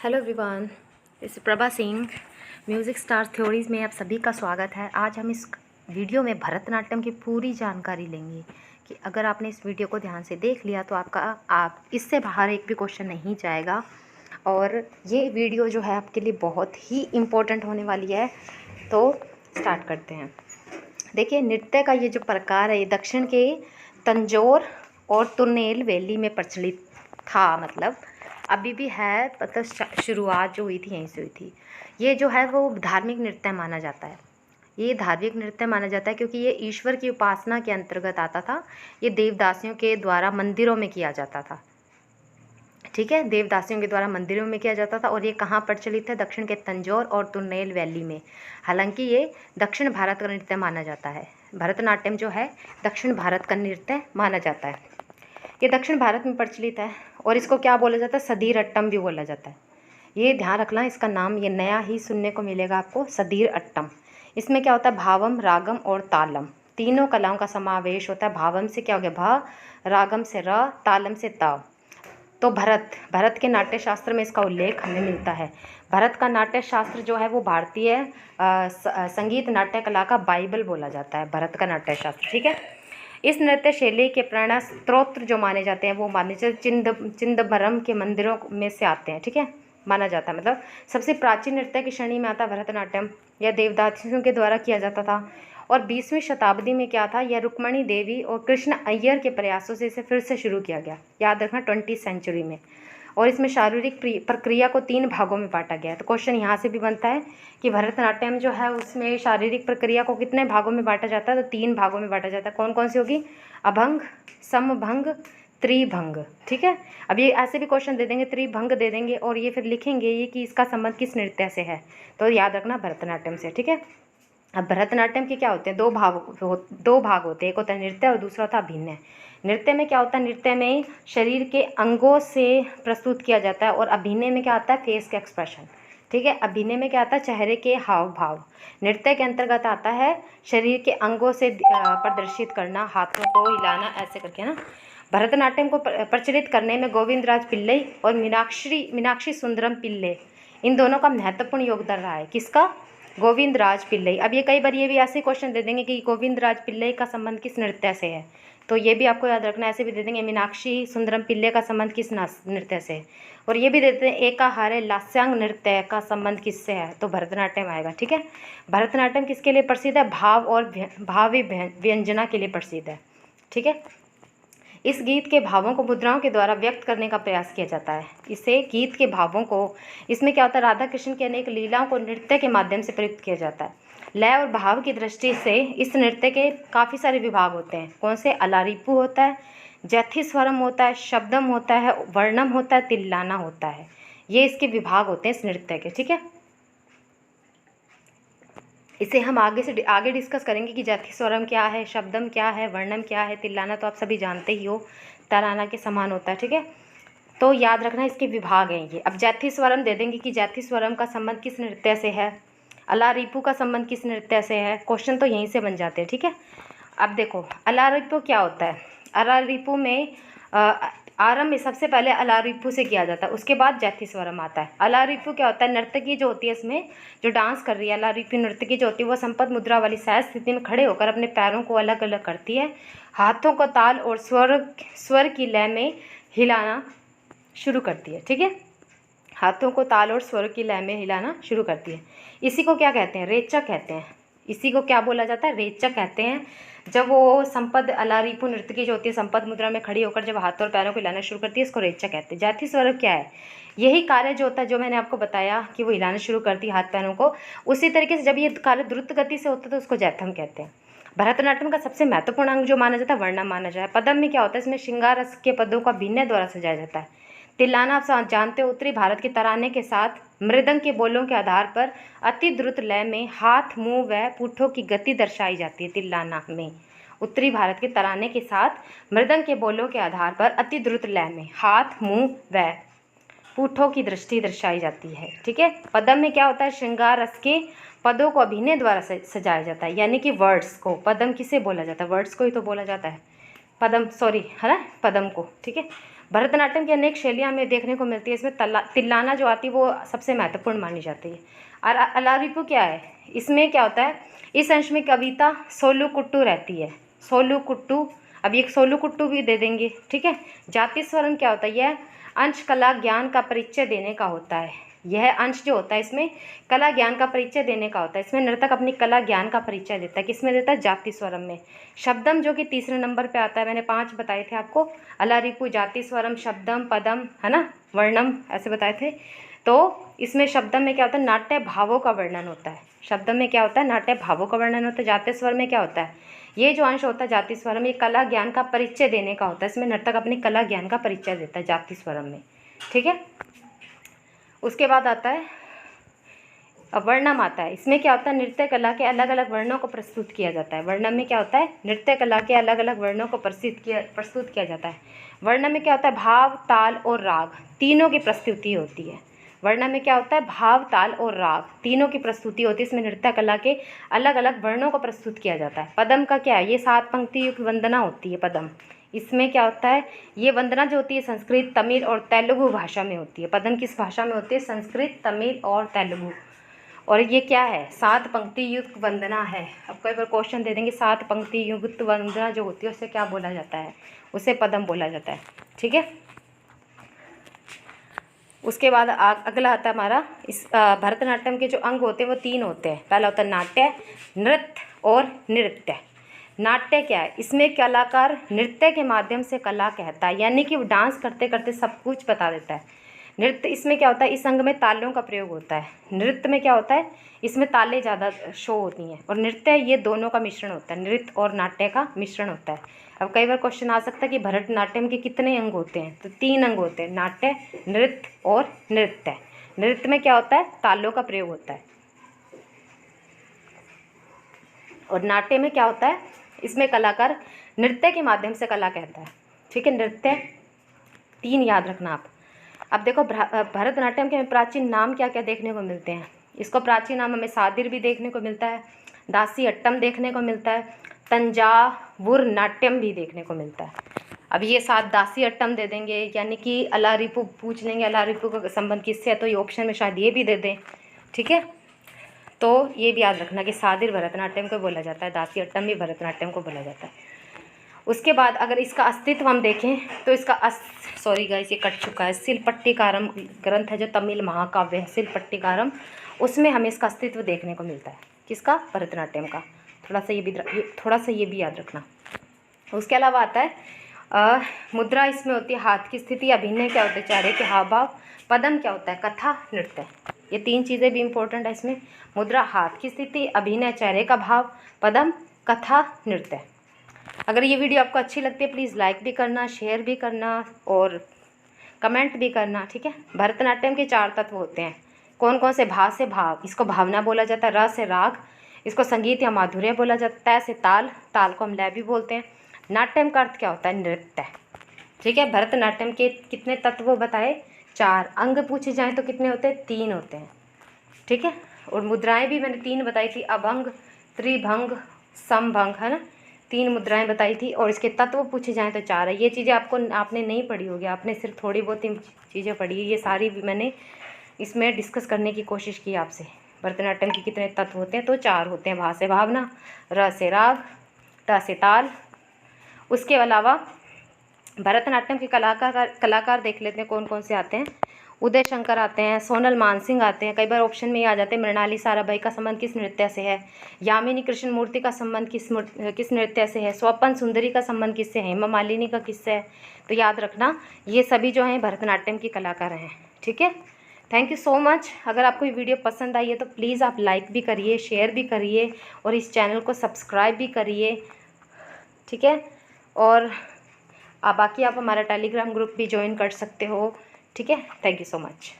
Hello everyone, इस Prabha Singh music star theories में आप सभी का स्वागत है। आज हम इस वीडियो में भरतनाट्यम की पूरी जानकारी लेंगे कि अगर आपने इस वीडियो को ध्यान से देख लिया तो आप इससे बाहर एक भी क्वेश्चन नहीं जाएगा। और ये वीडियो जो है आपके लिए बहुत ही इम्पोर्टेंट होने वाली है। तो स्टार्ट करते हैं। देखिए, नृत्य का ये जो प्रकार है ये दक्षिण के तंजौर और तुरनेलवेली में प्रचलित था। मतलब अभी भी है, मतलब शुरुआत जो हुई थी यहीं से हुई थी। ये जो है वो धार्मिक नृत्य माना जाता है। ये धार्मिक नृत्य माना जाता है क्योंकि ये ईश्वर की उपासना के अंतर्गत आता था। ये देवदासियों के द्वारा मंदिरों में किया जाता था। ठीक है, देवदासियों के द्वारा मंदिरों में किया जाता था। और ये कहाँ प्रचलित है? दक्षिण के तंजौर और तुरनेलवेली में। हालांकि ये दक्षिण भारत का नृत्य माना जाता है। भरतनाट्यम जो है दक्षिण भारत का नृत्य माना जाता है। ये दक्षिण भारत में प्रचलित है और इसको क्या बोला जाता है? सदीर अट्टम भी बोला जाता है। ये ध्यान रखना, इसका नाम ये नया ही सुनने को मिलेगा आपको, सदीर अट्टम। इसमें क्या होता है? भावम, रागम और तालम, तीनों कलाओं का समावेश होता है। भावम से क्या हो गया? भा, रागम से र, तालम से ता। तो भरत के नाट्य शास्त्र में इसका उल्लेख हमें मिलता है। भरत का नाट्य शास्त्र जो है वो भारतीय संगीत नाट्य कला का बाइबल बोला जाता है, भरत का नाट्य शास्त्र। ठीक है, इस नृत्य शैली के प्रेरणा स्त्रोत जो माने जाते हैं वो माने जाते चिदंबरम के मंदिरों में से आते हैं। ठीक है, माना जाता है। मतलब सबसे प्राचीन नृत्य की श्रेणी में आता है भरतनाट्यम। यह देवदासियों के द्वारा किया जाता था और 20वीं शताब्दी में क्या था? यह रुक्मणी देवी और कृष्ण अय्यर के प्रयासों से इसे फिर से शुरू किया गया। याद रखना, 20वीं सेंचुरी में। और इसमें शारीरिक प्रक्रिया को 3 भागों में बांटा गया है। तो क्वेश्चन यहाँ से भी बनता है कि भरतनाट्यम जो है उसमें शारीरिक प्रक्रिया को कितने भागों में बांटा जाता है? तो 3 भागों में बांटा जाता है। कौन कौन सी होगी? अभंग, समभंग, त्रिभंग। ठीक है, अब ये ऐसे भी क्वेश्चन दे देंगे, त्रिभंग दे देंगे और ये फिर लिखेंगे ये कि इसका संबंध किस नृत्य से है। तो याद रखना, भरतनाट्यम से। ठीक है, अब भरतनाट्यम के क्या होते हैं? दो भाग होते हैं। एक होता है नृत्य और दूसरा होता है अभिनय। नृत्य में क्या होता है? नृत्य में शरीर के अंगों से प्रस्तुत किया जाता है और अभिनय में क्या आता है? फेस का एक्सप्रेशन। ठीक है, अभिनय में क्या आता है? चेहरे के हाव भाव। नृत्य के अंतर्गत आता है शरीर के अंगों से प्रदर्शित करना, हाथों को हिलाना, ऐसे करके ना। भरतनाट्यम को प्रचलित करने में गोविंदराज पिल्लई और मीनाक्षी सुंदरम पिल्ले, इन दोनों का महत्वपूर्ण योगदान रहा है। किसका? गोविंदराज पिल्लई। अब ये कई बार ये भी ऐसे क्वेश्चन दे देंगे कि गोविंदराज पिल्लई का संबंध किस नृत्य से है। तो ये भी आपको याद रखना। ऐसे भी दे देंगे मीनाक्षी सुंदरम पिल्ले का संबंध किस नृत्य से है। और ये भी देते हैं एकाहारे लास्यांग नृत्य का संबंध किससे है? तो भरतनाट्यम आएगा। ठीक है, भरतनाट्यम किसके लिए प्रसिद्ध है? भाव और भावी व्यंजना के लिए प्रसिद्ध है। ठीक है, इस गीत के भावों को मुद्राओं के द्वारा व्यक्त करने का प्रयास किया जाता है। इसे गीत के भावों को, इसमें क्या होता है? राधा कृष्ण की अनेक लीलाओं को नृत्य के माध्यम से प्रयुक्त किया जाता है। लय और भाव की दृष्टि से इस नृत्य के काफ़ी सारे विभाग होते हैं। कौन से? अलारिपू होता है, जैथी स्वरम होता है, शब्दम होता है, वर्णम होता है, तिल्लाना होता है। ये इसके विभाग होते हैं इस नृत्य के। ठीक है, इसे हम आगे डिस्कस करेंगे कि जाति स्वरम क्या है, शब्दम क्या है, वर्णम क्या है, तिल्लाना तो आप सभी जानते ही हो, तराना के समान होता है। ठीक है, तो याद रखना इसके विभाग हैं ये। अब जाति स्वरम दे देंगे कि जाति स्वरम का संबंध किस नृत्य से है, अलारिपू का संबंध किस नृत्य से है। क्वेश्चन तो यहीं से बन जाते हैं। ठीक है, अब देखो अलारिपू क्या होता है। अलारिपू में आरंभ में सबसे पहले अलारिपू से किया जाता है, उसके बाद जाति स्वरम आता है। अलारिपू क्या होता है? नर्तकी जो होती है, इसमें जो डांस कर रही है अलारिपू नर्तकी जो होती है वो संपद मुद्रा वाली सहज स्थिति में खड़े होकर अपने पैरों को अलग अलग करती है, हाथों को ताल और स्वर की लय में हिलाना शुरू करती है। ठीक है, हाथों को ताल और स्वर की लय में हिलाना शुरू करती है। इसी को क्या कहते हैं? रेचक कहते हैं। इसी को क्या बोला जाता है? रेचक कहते हैं। जब वो संपद अलारिपू नृत्य जो होती है संपद मुद्रा में खड़ी होकर जब हाथों और पैरों को हिलाना शुरू करती है, इसको रेचक कहते हैं। जाति स्वरम क्या है? यही कार्य जो होता है, जो मैंने आपको बताया कि वो हिलाना शुरू करती है हाथ पैरों को, उसी तरीके से जब ये कार्य द्रुत गति से होता है तो उसको जैथम कहते हैं। भरतनाट्यम का सबसे महत्वपूर्ण अंग जो माना जाता है वर्णम माना जाए। पदम में क्या होता है? इसमें श्रृंगार रस के पदों का भिन्न द्वारा सजाया जाता है। तिल्लाना आप जानते हो, उत्तरी भारत के तराने के साथ मृदंग के बोलों के आधार पर अति द्रुत लय में हाथ, मुंह व पुट्ठों की गति दर्शाई जाती है। तिल्लाना में उत्तरी भारत के तराने के साथ मृदंग के बोलों के आधार पर अति द्रुत लय में हाथ, मुंह व पुट्ठों की दृष्टि दर्शाई जाती है। ठीक है, पदम में क्या होता है? श्रृंगार रस के पदों को अभिनय द्वारा सजाया जाता है, यानी कि वर्ड्स को। पदम किसे बोला जाता है? वर्ड्स को ही तो बोला जाता है पदम, सॉरी है ना, पदम को। ठीक है, भरतनाट्यम की अनेक शैलियाँ हमें देखने को मिलती है। इसमें तिल्लाना जो आती है वो सबसे महत्वपूर्ण मानी जाती है। और अलारिपू क्या है, इसमें क्या होता है, इस अंश में कविता सोलुकुट्टू रहती है, सोलुकुट्टू। अब ये सोलुकुट्टू भी दे देंगे, ठीक है। जाति स्वरम क्या होता है, यह अंश कला ज्ञान का परिचय देने का होता है। यह अंश जो होता है इसमें कला ज्ञान का परिचय देने का होता है। इसमें नर्तक अपनी कला ज्ञान का परिचय देता है। किसमें देता है, जाति स्वरम में। शब्दम जो कि तीसरे नंबर पे आता है, मैंने 5 बताए थे आपको, अलारिपू, जाति स्वरम, शब्दम, पदम, है ना, वर्णम, ऐसे बताए थे। तो इसमें शब्दम में क्या होता है, नाट्य भावों का वर्णन होता है। शब्दम में क्या होता है, नाट्य भावों का वर्णन होता है। जाति स्वर में क्या होता है, ये जो अंश होता है जाति स्वरम, ये कला ज्ञान का परिचय देने का होता है। इसमें नर्तक अपनी कला ज्ञान का परिचय देता है जाति स्वरम में, ठीक है। उसके बाद आता है वर्णम आता है। इसमें क्या होता है, नृत्य कला के अलग अलग वर्णों को प्रस्तुत किया जाता है। वर्णम में क्या होता है, नृत्य कला के अलग अलग वर्णों को प्रस्तुत किया जाता है। वर्णम में क्या होता है, भाव, ताल और राग तीनों की प्रस्तुति होती है। वर्णम में क्या होता है, भाव, ताल और राग तीनों की प्रस्तुति होती है। इसमें नृत्य कला के अलग अलग वर्णों को प्रस्तुत किया जाता है। पदम का क्या है, ये 7 पंक्ति युक्त वंदना होती है पदम। इसमें क्या होता है, ये वंदना जो होती है संस्कृत, तमिल और तेलुगु भाषा में होती है। पदम किस भाषा में होती है, संस्कृत, तमिल और तेलुगु। और ये क्या है, 7 पंक्ति युक्त वंदना है। अब कई बार क्वेश्चन दे देंगे 7 पंक्ति युक्त वंदना जो होती है उसे क्या बोला जाता है, उसे पदम बोला जाता है, ठीक है। उसके बाद अगला आता है हमारा, इस भरतनाट्यम के जो अंग होते हैं वो 3 होते हैं। पहला होता है नाट्य, नृत्य और नृत्य। नाट्य क्या है, इसमें कलाकार नृत्य के माध्यम से कला कहता है, यानी कि वो डांस करते करते सब कुछ बता देता है। नृत्य, इसमें क्या होता है, इस अंग में तालों का प्रयोग होता है। नृत्य में क्या होता है, इसमें तालें ज़्यादा शो होती हैं। और नृत्य, ये दोनों का मिश्रण होता है, नृत्य और नाट्य का मिश्रण होता है। अब कई बार क्वेश्चन आ सकता है कि भरतनाट्यम के कितने अंग होते हैं, तो 3 अंग होते हैं, नाट्य, नृत्य और नृत्य। नृत्य में क्या होता है, तालों का प्रयोग होता है। और नाट्य में क्या होता है, इसमें कलाकार नृत्य के माध्यम से कला कहता है, ठीक है। नृत्य 3 याद रखना आप। अब देखो भरतनाट्यम के प्राचीन नाम क्या क्या देखने को मिलते हैं। इसको प्राचीन नाम हमें सादिर भी देखने को मिलता है, दासी अट्टम देखने को मिलता है, तंजावुर नाट्यम भी देखने को मिलता है। अब ये 7 दासी अट्टम दे देंगे, यानी कि अलारिपू पूछ लेंगे, अलारिपू का संबंध किससे है, तो ये ऑप्शन में शायद ये भी दे दें, ठीक है। तो ये भी याद रखना कि सादिर भरतनाट्यम को बोला जाता है, दासी अट्टम भी भरतनाट्यम को बोला जाता है। उसके बाद अगर इसका अस्तित्व हम देखें तो इसका सॉरी गाइस, ये कट चुका है। शिलपट्टिकारम ग्रंथ है जो तमिल महाकाव्य है, शिलपट्टिकारम, उसमें हमें इसका अस्तित्व देखने को मिलता है। किसका, भरतनाट्यम का। थोड़ा सा ये भी याद रखना। उसके अलावा आता है मुद्रा, इसमें होती है हाथ की स्थिति, अभिनय क्या होता है, चेहरे के हाव भाव, पदम क्या होता है, कथा, नृत्य। ये 3 चीज़ें भी इंपॉर्टेंट है इसमें, मुद्रा, हाथ की स्थिति, अभिनय, चेहरे का भाव, पदम, कथा, नृत्य। अगर ये वीडियो आपको अच्छी लगती है प्लीज़ लाइक भी करना, शेयर भी करना और कमेंट भी करना, ठीक है। भरतनाट्यम के 4 तत्व होते हैं। कौन कौन से, भा से भाव, इसको भावना बोला जाता है, र से राग, इसको संगीत या माधुर्य बोला जाता है, तय से ताल, ताल को हम लय भी बोलते हैं। नाट्यम का अर्थ क्या होता है, नृत्य, ठीक है। भरतनाट्यम के कितने तत्व बताए, 4। अंग पूछे जाएँ तो कितने होते हैं, 3 होते हैं, ठीक है। और मुद्राएं भी मैंने 3 बताई थी, अभंग, त्रिभंग, समभंग, है ना, 3 मुद्राएं बताई थी। और इसके तत्व पूछे जाएँ तो 4 है। ये चीज़ें आपने नहीं पढ़ी होगी, आपने सिर्फ थोड़ी बहुत ही चीज़ें पढ़ी है। ये सारी भी मैंने इसमें डिस्कस करने की कोशिश की आपसे। भरतनाट्यम के कितने तत्व होते हैं, तो 4 होते हैं, भा से भावना, र से राग, ट से ताल। उसके अलावा भरतनाट्यम के कलाकार देख लेते हैं कौन कौन से आते हैं। उदय शंकर आते हैं, सोनल मानसिंह आते हैं, कई बार ऑप्शन में ही आ जाते हैं। मृणाली साराभाई का संबंध किस नृत्य से है, यामिनी कृष्ण मूर्ति का संबंध किस नृत्य से है, स्वपन सुंदरी का संबंध किससे है, हेमा मालिनी का किससे है। तो याद रखना ये सभी जो हैं भरतनाट्यम के कलाकार हैं, ठीक है। Thank you so much. अगर आपको ये वीडियो पसंद आई है तो प्लीज़ आप लाइक भी करिए, शेयर भी करिए और इस चैनल को सब्सक्राइब भी करिए, ठीक है। और बाकी आप हमारा टेलीग्राम ग्रुप भी ज्वाइन कर सकते हो, ठीक है। Thank you so much.